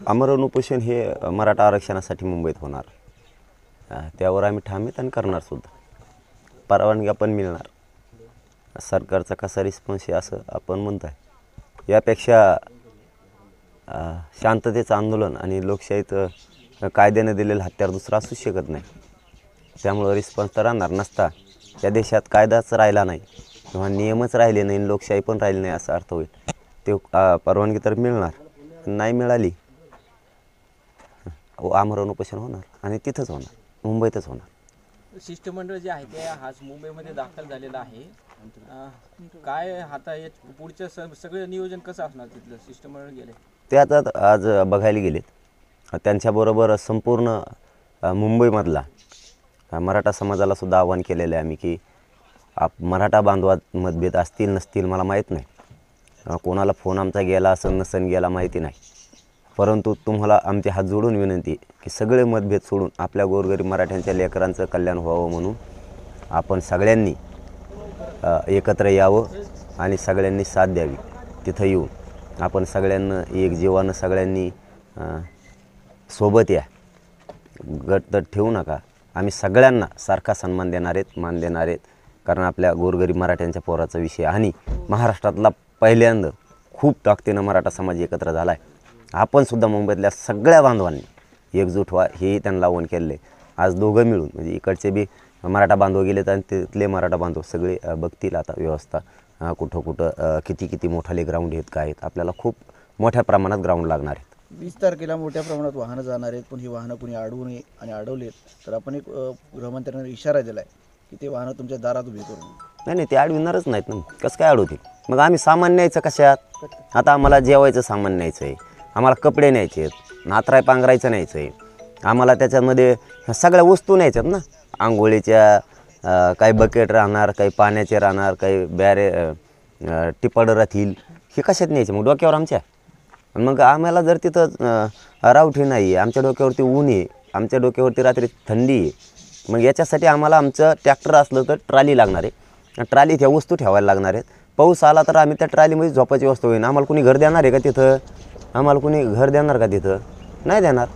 आमरण उपोषण हे मराठा आरक्षणासाठी मुंबईत होणार. त्यावर आम्ही ठाम आहेत आणि करणार सुद्धा. परवानग्या पण मिळणार. सरकारचा कसा रिस्पॉन्स आहे असं आपण म्हणत आहे. यापेक्षा शांततेचं आंदोलन आणि लोकशाहीत कायद्याने दिलेलं हत्यार दुसरं असूच शकत नाही. त्यामुळं रिस्पॉन्स तर राहणार नसता. या देशात कायदाच राहिला नाही किंवा नियमच राहिले नाही, लोकशाही पण राहिली नाही असा अर्थ होईल. ते परवानगी तर मिळणार, नाही मिळाली आमरण उपोषण होणार आणि तिथंच होणार, मुंबईतच होणार. शिष्टमंडळ जे आहे ते आज मुंबईमध्ये दाखल झालेलं आहे. काय आता पुढचं सगळं नियोजन कसं असणार तिथलं? शिष्टमंडळ गेले ते आता आज बघायला गेलेत. त्यांच्याबरोबर संपूर्ण मुंबईमधला मराठा समाजाला सुद्धा आवाहन केलेलं आहे आम्ही की मराठा बांधवात मतभेद असतील नसतील मला माहीत नाही. कोणाला फोन आमचा गेला असेल नसेल गेला माहिती नाही. परंतु तुम्हाला आमचे हात जोडून विनंती की सगळे मतभेद सोडून आपल्या गोरगरीब मराठ्यांच्या लेकरांचं कल्याण व्हावं म्हणून आपण सगळ्यांनी एकत्र यावं आणि सगळ्यांनी साथ द्यावी. तिथं येऊन आपण सगळ्यांना एक जीवानं सगळ्यांनी सोबत या, गटतट ठेवू नका. आम्ही सगळ्यांना सारखा सन्मान देणार आहेत, मान देणार आहेत. कारण आपल्या गोरगरीब मराठ्यांच्या पोराचा विषय आणि महाराष्ट्रातला पहिल्यांदा खूप ताकदीनं मराठा समाज एकत्र झाला आहे. आपण सुद्धा मुंबईतल्या सगळ्या बांधवांनी एकजूट व्हा हेही त्यांना आवाहन केलेलं आहे. आज दोघं मिळून म्हणजे इकडचे बी मराठा बांधव गेलेत आणि तिथले मराठा बांधव सगळे बघतील आता व्यवस्था कुठं कुठं किती मोठाले ग्राउंड आहेत काय आहेत. आपल्याला खूप मोठ्या प्रमाणात ग्राउंड लागणार आहेत. 20 तारखेला मोठ्या प्रमाणात वाहनं जाणार आहेत, पण ही वाहनं कुणी अडवू नये आणि अडवलेत तर आपण एक गृहमंत्र्यांनी इशारा दिला आहे की ते वाहनं तुमच्या दारात उभी करून. नाही ते अडविणारच नाहीत ना. कसं काय अडवतील? मग आम्ही सामान न्यायचं कशात? आता आम्हाला जेवायचं सामान न्यायचं आहे, आम्हाला कपडे न्यायचे आहेत, नातराय पांघरायचं न्यायचं आहे, आम्हाला त्याच्यामध्ये सगळ्या वस्तू न्यायच्यात ना. आंघोळीच्या काही बकेट राहणार, काही पाण्याचे राहणार, काही बॅरे टिपाडं राहतील. हे कशात न्यायचे मग डोक्यावर आमच्या? मग आम्हाला जर तिथं रावठी नाही आहे, आमच्या डोक्यावरती ऊन आहे, आमच्या डोक्यावरती रात्री थंडी आहे, मग याच्यासाठी आम्हाला आमचं ट्रॅक्टर असलं तर ट्रॉली लागणार आहे. ट्रॉलीत ह्या वस्तू ठेवायला लागणार आहेत. पाऊस आला तर आम्ही त्या ट्रॉलीमध्ये झोपायची वस्तू होईल. आम्हाला कोणी घर देणार आहे का तिथं? आम्हाला कोणी घर देणार का तिथं? नाही देणार.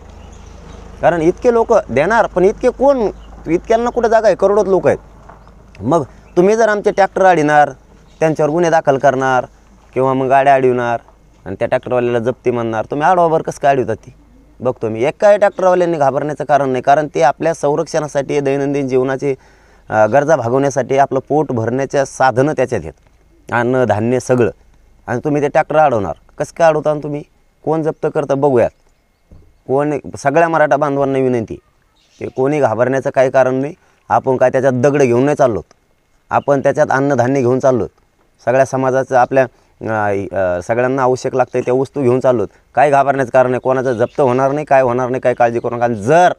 कारण इतके लोक देणार, पण इतके कोण? इतक्यांना कुठं जागा आहे? करोडोत लोक आहेत. मग तुम्ही जर आमचे ट्रॅक्टर अडविणार, त्यांच्यावर गुन्हे दाखल करणार किंवा मग गाड्या अडविणार आणि त्या ट्रॅक्टरवाल्याला जप्ती म्हणणार, तुम्ही आडवावर कसं काय अडवतात ती बघतो मी. एक काय ट्रॅक्टरवाल्यांनी घाबरण्याचं कारण नाही. कारण ते आपल्या संरक्षणासाठी, दैनंदिन जीवनाचे गरजा भागवण्यासाठी, आपलं पोट भरण्याच्या साधनं त्याच्यात आहेत, अन्न धान्य सगळं. आणि तुम्ही ते ट्रॅक्टर अडवणार कसं काय? अडवता तुम्ही? कोण जप्त करतं बघूयात. कोण? सगळ्या मराठा बांधवांना विनंती की कोणी घाबरण्याचं काही कारण नाही. आपण काय त्याच्यात दगड घेऊन नाही चाललो, आपण त्याच्यात अन्नधान्य घेऊन चाललो. सगळ्या समाजाचं आपल्या सगळ्यांना आवश्यक लागतं त्या वस्तू घेऊन चाललो. काय घाबरण्याचं कारण नाही. कोणाचं जप्त होणार नाही, काय होणार नाही, काय काळजी करू नका. जर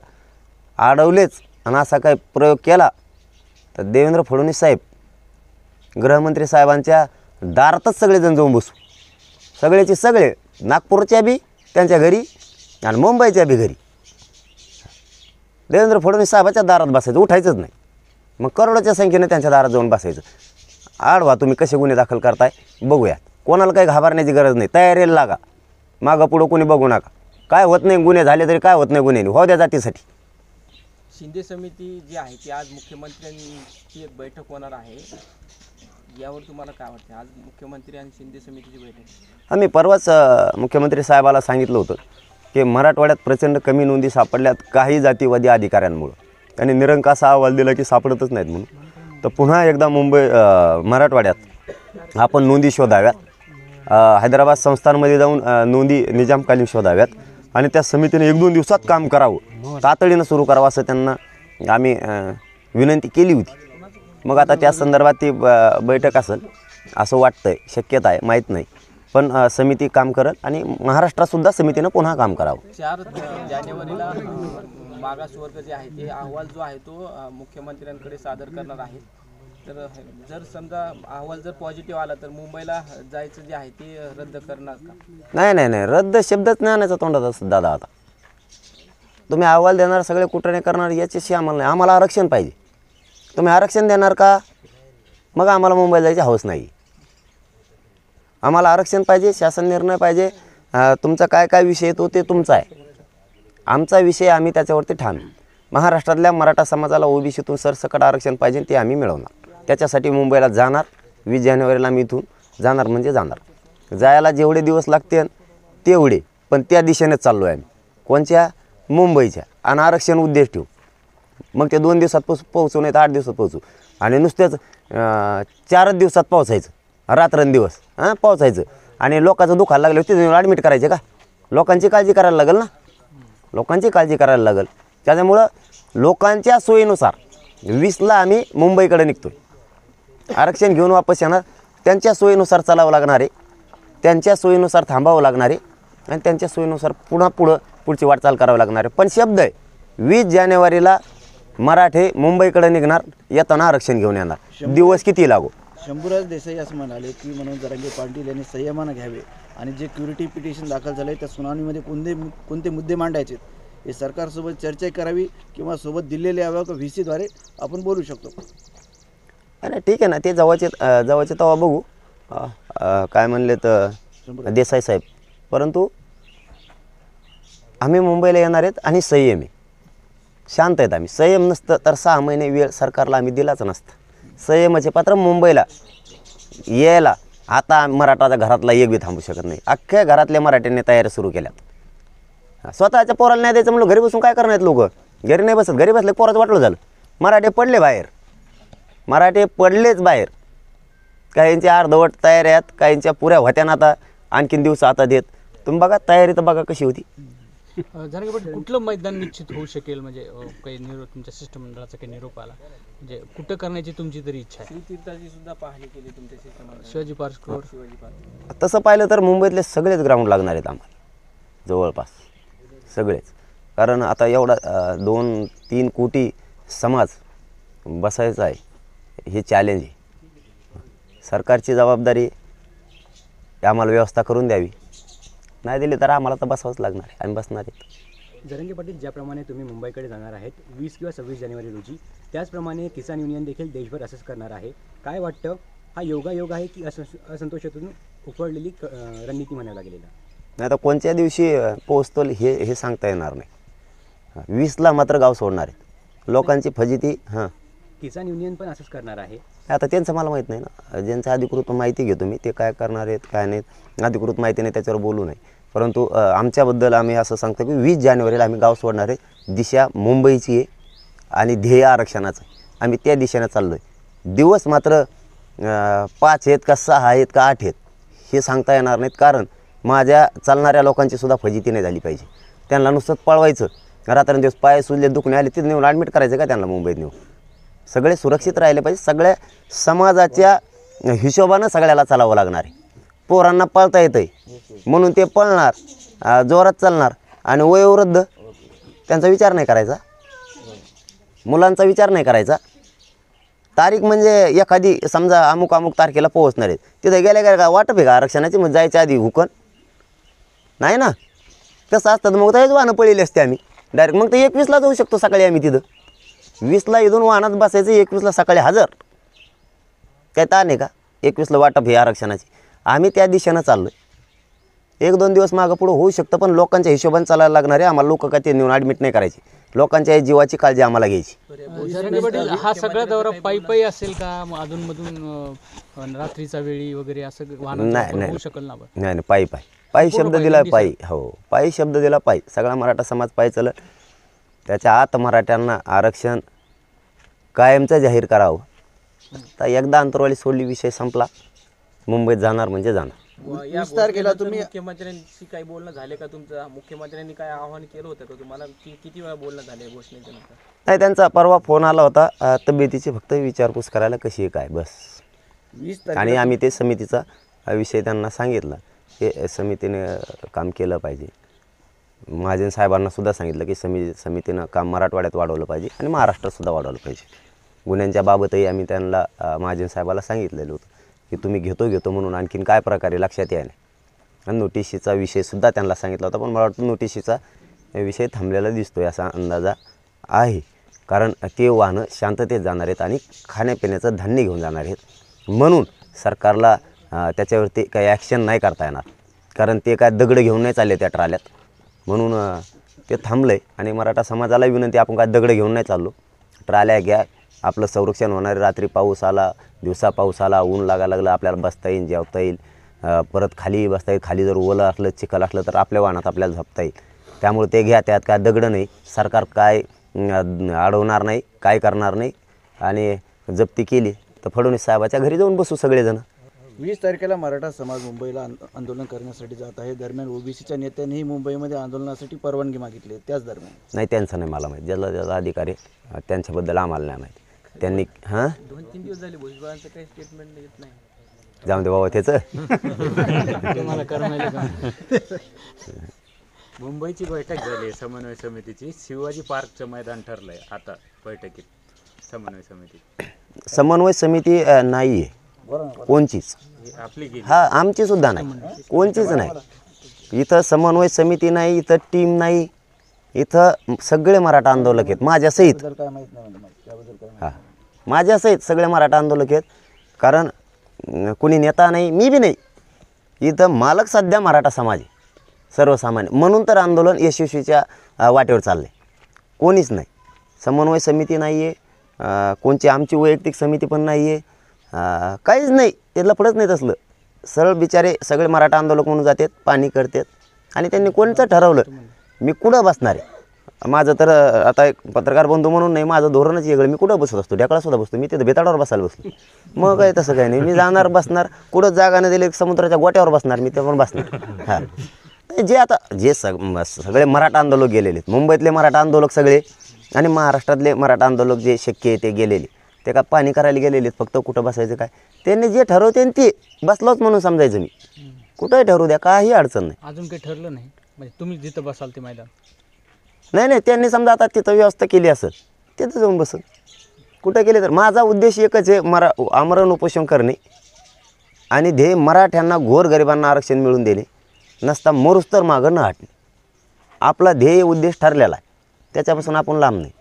अडवलेच आणि असा काही प्रयोग केला तर देवेंद्र फडणवीस साहेब, गृहमंत्री साहेबांच्या दारातच सगळेजण जाऊन बसू. सगळेचे सगळे, नागपूरच्या बी त्यांच्या घरी आणि मुंबईच्या बी घरी. देवेंद्र फडणवीस साहेबाच्या दारात बसायचं, उठायचंच नाही. मग करोडोच्या संख्येने त्यांच्या दारात जाऊन बसायचं. आडवा तुम्ही कसे गुन्हे दाखल करताय बघूयात. कोणाला काही घाबरण्याची गरज नाही. तयारीला लागा. मागं पुढं कोणी बघू नका. काय होत नाही, गुन्हे झाले तरी काय होत नाही, गुन्हे हो द्या जातीसाठी. शिंदे समिती जी आहे ती आज मुख्यमंत्र्यांची एक बैठक होणार आहे, यावर तुम्हाला काय वाटतं? आज मुख्यमंत्री आणि शिंदे समितीची बैठक. आम्ही परवाच मुख्यमंत्री साहेबाला सांगितलं होतं की मराठवाड्यात प्रचंड कमी नोंदी सापडल्यात काही जातीवादी अधिकाऱ्यांमुळं. त्यांनी निरंकास अहवाल दिला की सापडतच नाहीत म्हणून. तर पुन्हा एकदा मराठवाड्यात आपण नोंदी शोधाव्यात. हैदराबाद संस्थांमध्ये जाऊन नोंदी निजामकालीन शोधाव्यात आणि त्या समितीने 1-2 दिवसात काम करावं, तातडीनं सुरू करावं असं त्यांना आम्ही विनंती केली होती. मग आता त्या संदर्भात ती बैठक असेल असं वाटतंय, शक्यता आहे, माहीत नाही. पण समिती काम करत आणि महाराष्ट्रातसुद्धा समितीनं पुन्हा काम करावं. 4 जानेवारीला मागासवर्ग जे आहे ते अहवाल जो आहे तो मुख्यमंत्र्यांकडे सादर करणार आहे. तर जर समजा अहवाल जर पॉझिटिव्ह आला तर मुंबईला जायचं जे आहे ते रद्द करणार का? नाही, रद्द शब्दच नाही आणायचा तोंडात दादा. आता तुम्ही अहवाल देणार, सगळे कुठे करणार याच्याशी आम्हाला नाही. आम्हाला आरक्षण पाहिजे. तुम्ही आरक्षण देणार का? मग आम्हाला मुंबईला जायची हौस नाही. आम्हाला आरक्षण पाहिजे, शासन निर्णय पाहिजे, तुमचा काय काय विषय येतो ते तुमचा आहे, आमचा विषय आम्ही त्याच्यावरती ठाम आहे. महाराष्ट्रातल्या मराठा समाजाला ओबीसीतून सरसकट आरक्षण पाहिजे, ते आम्ही मिळवणार. त्याच्यासाठी मुंबईला जाणार. 20 जानेवारीला मी इथून जाणार म्हणजे जाणार. जायला जेवढे दिवस लागतील तेवढे, पण त्या दिशेनेच चाललो आहे आम्ही. कोणत्या? मुंबईच्या. आणि आरक्षण उद्देश ठेवू. मग ते 2 दिवसात पोहोचू, नाही तर 8 दिवसात पोहोचू. आणि नुसत्याच 4 दिवसात पोहोचायचं, रात्रंदिवस पोहोचायचं. आणि लोकांचं दुखायला लागलं तिथे ॲडमिट करायचे का? लोकांची काळजी करायला लागेल ना, लोकांची काळजी करायला लागेल. त्याच्यामुळं लोकांच्या सोयीनुसार 20ला आम्ही मुंबईकडे निघतो आहे. आरक्षण घेऊन वापस येणार. त्यांच्या सोयीनुसार चालावं लागणार आहे, त्यांच्या सोयीनुसार थांबावं लागणार आहे, आणि त्यांच्या सोयीनुसार पुढची वाटचाल करावी लागणार आहे. पण शब्द आहे, 20 जानेवारीला मराठे मुंबईकडे निघणार, येताना आरक्षण घेऊन येणार. दिवस किती लागो. शंभूराज देसाई असं म्हणाले की मनोज जरांगे पाटील यांनी संयमानं घ्यावे आणि जे क्युरिटी पिटिशन दाखल झालं आहे त्या सुनावणीमध्ये कोणते मुद्दे मांडायचे हे सरकारसोबत चर्चा करावी किंवा सोबत दिलेले यावं का VC द्वारे आपण बोलू शकतो. आणि ठीक आहे ना, ते जवळचे तेव्हा बघू. काय म्हणले तर देसाई साहेब, परंतु आम्ही मुंबईला येणार आहेत आणि संयम आहे, शांत आहेत आम्ही. संयम नसतं तर 6 महिने वेळ सरकारला आम्ही दिलाच नसतं. संयमाचे पात्र मुंबईला यायला आता मराठाच्या घरातला एक बी थांबू शकत नाही. अख्ख्या घरातल्या मराठ्यांनी तयारी सुरू केल्या. स्वतःच्या पोराला नाही द्यायचं म्हणलं, घरी बसून काय करणार आहेत लोक? घरी नाही बसत, घरी बसले पोराचं वाटलं झालं. मराठे पडले बाहेर, मराठे पडलेच बाहेर. काहींची अर्धवट तयारी आहेत, काहींच्या पुऱ्या होत्या ना. आता आणखीन दिवस आता देत. तुम्ही बघा तयारी तर बघा कशी होती. जरांगे पाटील, कुठलं मैदान निश्चित होऊ शकेल? म्हणजे काही तुमच्या शिष्टमंडळाचा काही निरोप आला, म्हणजे कुठं करण्याची तुमची तरी इच्छा आहे? श्रीतीर्थाची सुद्धा पाहणी केली तुमच्या शिष्टमंडळाने. शिवाजी पार्कवर. शिवाजी पार्क. तसं पाहिलं तर मुंबईतले सगळेच ग्राउंड लागणार आहेत आम्हाला, जवळपास सगळेच. कारण आता एवढा 2-3 कोटी समाज बसायचा आहे, हे चॅलेंज आहे. सरकारची जबाबदारी आम्हाला व्यवस्था करून द्यावी. नाही दिली तर आम्हाला तर बसावंच लागणार आहे, आम्ही बसणार आहे. जरांगे पाटील, ज्याप्रमाणे तुम्ही मुंबईकडे जाणार आहेत 20 किंवा 26 जानेवारी रोजी, त्याचप्रमाणे किसान युनियन देखील देशभर असंच करणार आहे. काय वाटतं, हा योगायोग आहे की असंतोषातून उफळलेली रणनीती म्हणायला गेलेला? नाही तर कोणत्या दिवशी पोहोचतो हे सांगता येणार नाही. 20ला मात्र गाव सोडणार आहेत. लोकांची फजिती. किसान युनियन पण असंच करणार आहे. आता त्यांचं मला माहीत नाही ना, ज्यांचं अधिकृत माहिती घेतो मी, ते काय करणार आहेत काय नाहीत. अधिकृत माहिती नाही त्याच्यावर बोलू नये. परंतु आमच्याबद्दल आम्ही असं सांगतो की 20 जानेवारीला आम्ही गाव सोडणार आहे. दिशा मुंबईची आहे आणि ध्येय आरक्षणाचं आहे. आम्ही त्या दिशेनं चाललो आहे. दिवस मात्र 5 आहेत का 6 आहेत का 8 आहेत हे सांगता येणार नाहीत. कारण माझ्या चालणाऱ्या लोकांची सुद्धा फजिती नाही झाली पाहिजे. त्यांना नुसतं पळवायचं, रात्रंदिवस पाय सुजले दुखणे आले तिथे नेऊन ॲडमिट करायचं का त्यांना मुंबईत नेऊन? सगळे सुरक्षित राहिले पाहिजे. सगळ्या समाजाच्या हिशोबानं सगळ्याला चालावं लागणार आहे. पोरांना पळता येतं आहे म्हणून ते पळणार, जोरात चालणार. आणि वयोवृद्ध त्यांचा विचार नाही करायचा, मुलांचा विचार नाही करायचा. तारीख म्हणजे एखादी समजा अमुक तारखेला पोहोचणार आहेत, तिथे गेल्या का वाटप आहे का आरक्षणाची? मग जायच्या आधी हुकन नाही ना. तसं असतं तर मग तेच वाहनं पळलेली असते आम्ही डायरेक्ट. मग ते 21ला जाऊ शकतो सकाळी आम्ही तिथं. 20ला इथून वाहनात बसायचं, 21ला सकाळी हजर. काय ताण आहे का? 21ला वाटप हे आरक्षणाची. आम्ही त्या दिशेनं चाललो आहे. 1-2 दिवस मागं पुढं होऊ शकतं, पण लोकांच्या हिशोबाने चालायला लागणार आहे आम्हाला. लोक काय ते नेऊन ॲडमिट नाही करायची, लोकांच्या जीवाची काळजी आम्हाला घ्यायची. जरांगे पाटील, हा सगळा दौरा पायी असेल का? अधूनमधून रात्रीचा वेळी वगैरे असं वाहन होऊ शकेल ना? नाही, पायी शब्द दिला पायी. हो, पायी शब्द दिला पायी. सगळा मराठा समाज पायी चालत. त्याच्या आत मराठ्यांना आरक्षण कायमचं जाहीर करावं. तर एकदा अंतरवाली सोडली, विषय संपला. मुंबईत जाणार म्हणजे जाणार. या घोषणेनंतर तुम्ही मुख्यमंत्र्यांशी काही बोलणं झाले का तुमचं? मुख्यमंत्र्यांनी काय आवाहन केलं होतं का तुम्हाला? किती वेळा बोलणं झाले घोषणेच्या नंतर? नाही, त्यांचा परवा फोन आला होता तब्येतीची फक्त विचारपूस करायला, कशी आहे काय, बस. 20 आणि आम्ही ते समितीचा विषय त्यांना सांगितला की समितीने काम केलं पाहिजे. महाजन साहेबांना सुद्धा सांगितलं की समितीनं काम मराठवाड्यात वाढवलं पाहिजे आणि महाराष्ट्रातसुद्धा वाढवलं पाहिजे. गुन्ह्यांच्या बाबतही आम्ही त्यांना महाजन साहेबाला सांगितलेलं होतं की तुम्ही घेतो म्हणून आणखीन काय प्रकारे लक्षात यायला. आणि नोटिशीचा विषयसुद्धा त्यांना सांगितला होता. पण मला वाटतं नोटिशीचा विषय थांबलेला दिसतो आहे असा अंदाजा आहे. कारण ते वाहनं शांततेत जाणार आहेत आणि खाण्यापिण्याचं धान्य घेऊन जाणार आहेत. म्हणून सरकारला त्याच्यावरती काही ॲक्शन नाही करता येणार. कारण ते काय दगड घेऊन नाही चालले त्या ट्राल्यात, म्हणून ते थांबलं आहे. आणि मराठा समाजाला विनंती, आपण काय दगड घेऊन नाही चाललो, ट्राल्या घ्या, आपलं संरक्षण होणार. रात्री पाऊस आला, दिवसा पाऊस आला, ऊन लागायला लागलं, आपल्याला बसता येईल, जेवता येईल, परत खाली बसता येईल. खाली जर ओलं असलं, चिखल असलं तर आपल्या वाहनात आपल्याला झोपता येईल. त्यामुळे ते घ्या, त्यात काय दगड नाही, सरकार काय अडवणार नाही, काय करणार नाही. आणि जप्ती केली तर फडणवीस साहेबाच्या घरी जाऊन बसू सगळेजण. 20 तारखेला मराठा समाज मुंबईला आंदोलन करण्यासाठी जात आहे. दरम्यान ओबीसीच्या नेत्यांनीही मुंबईमध्ये आंदोलनासाठी परवानगी मागितली आहे. त्याच दरम्यान नाही, त्यांचं नाही मला माहीत, ज्याला ज्याला अधिकार आहे त्यांच्याबद्दल आम्हाला नाही माहीत. त्यांनी 2-3 दिवस झाले भुजबळांचं काही स्टेटमेंट येत नाही. जाऊन दे बाबा त्याचं. तुम्हाला करमायला का? मुंबईची बैठक झाली आहे समन्वय समितीची. शिवाजी पार्कचं मैदान ठरलंय आता बैठकीत समन्वय समिती. समन्वय समिती नाही आहे कोणचीच. आपली गेली हा, आमची सुद्धा नाही, कोणचीच नाही. इथं समन्वय समिती नाही, इथं टीम नाही, इथं सगळे मराठा आंदोलक आहेत माझ्यासहित. काय माहीत नाही म्हणजे त्याबद्दल काय हां, माझ्यासहित सगळे मराठा आंदोलक आहेत. कारण कोणी नेता नाही, मी बी नाही. इथं मालक सध्या मराठा समाज आहे, सर्वसामान्य. म्हणून तर आंदोलन यशस्वीच्या वाटेवर चाललं आहे. कोणीच नाही, समन्वय समिती नाही आहे, कोणची आमची वैयक्तिक समिती पण नाही आहे, काहीच नाही. ते लफडच नाही तसलं. सरळ बिचारे सगळे मराठा आंदोलक म्हणून जातात, पाणी करतात. आणि त्यांनी कोणचं ठरवलं मी कुठं बसणार आहे. माझं तर आता एक पत्रकार बंधू म्हणून नाही, माझं धोरणच वेगळं. मी कुठं बसत असतो, ढेकळासुद्धा बसतो. मी तिथं बेताडावर बसायला बसलो. मग काय तसं काही नाही, मी जाणार बसणार. कुठं जागा नाही दिली, समुद्राच्या गोट्यावर बसणार मी, ते पण बसणार. हां, जे आता जे सगळे मराठा आंदोलक गेलेले आहेत, मुंबईतले मराठा आंदोलक सगळे आणि महाराष्ट्रातले मराठा आंदोलक जे शक्य आहे ते गेलेले, ते का पाणी करायला गेलेले आहेत. फक्त कुठं बसायचं काय, त्यांनी जे ठरवते ते बसलोच म्हणून समजायचं. मी कुठंही ठरवू द्या, काही अडचण नाही. अजून काही ठरलं नाही म्हणजे तुम्ही जिथं बसाल ते मैदान? नाही, त्यांनी समजा आता तिथं व्यवस्था केली असेल, तिथं जाऊन बसल. कुठं केली तर माझा उद्देश एकच आहे, आमरण उपोषण करणे आणि ध्येय मराठ्यांना, गोरगरिबांना आरक्षण मिळवून देणे, नसता मरुस तर मागं न हटणे. आपला ध्येय उद्देश ठरलेला आहे, त्याच्यापासून आपण लांब नाही.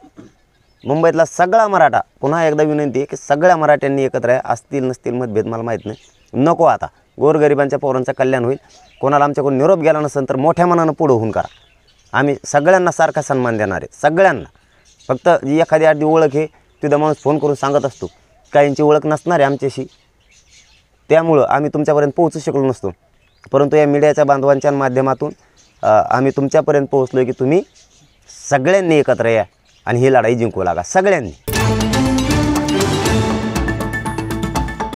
मुंबईतला सगळा मराठा, पुन्हा एकदा विनंती आहे की सगळ्या मराठ्यांनी एकत्र आहे. असतील नसतील मतभेद मला माहीत नाही, नको. आता गोरगरिबांच्या पोरांचं कल्याण होईल. कोणाला आमच्याकडून निरोप गेला नसेल तर मोठ्या मनानं पुढं होऊन करा. आम्ही सगळ्यांना सारखा सन्मान देणार आहे, सगळ्यांना. फक्त जी एखादी आधी ओळख आहे तिथं माणूस फोन करून सांगत असतो, काहींची ओळख नसणार आहे आमच्याशी, त्यामुळं आम्ही तुमच्यापर्यंत पोहोचू शकलो नसतो. परंतु या मीडियाच्या बांधवांच्या माध्यमातून आम्ही तुमच्यापर्यंत पोहोचलो की तुम्ही सगळ्यांनी एकत्र या आणि ही लढाई जिंकू लागा, सगळ्यांनी.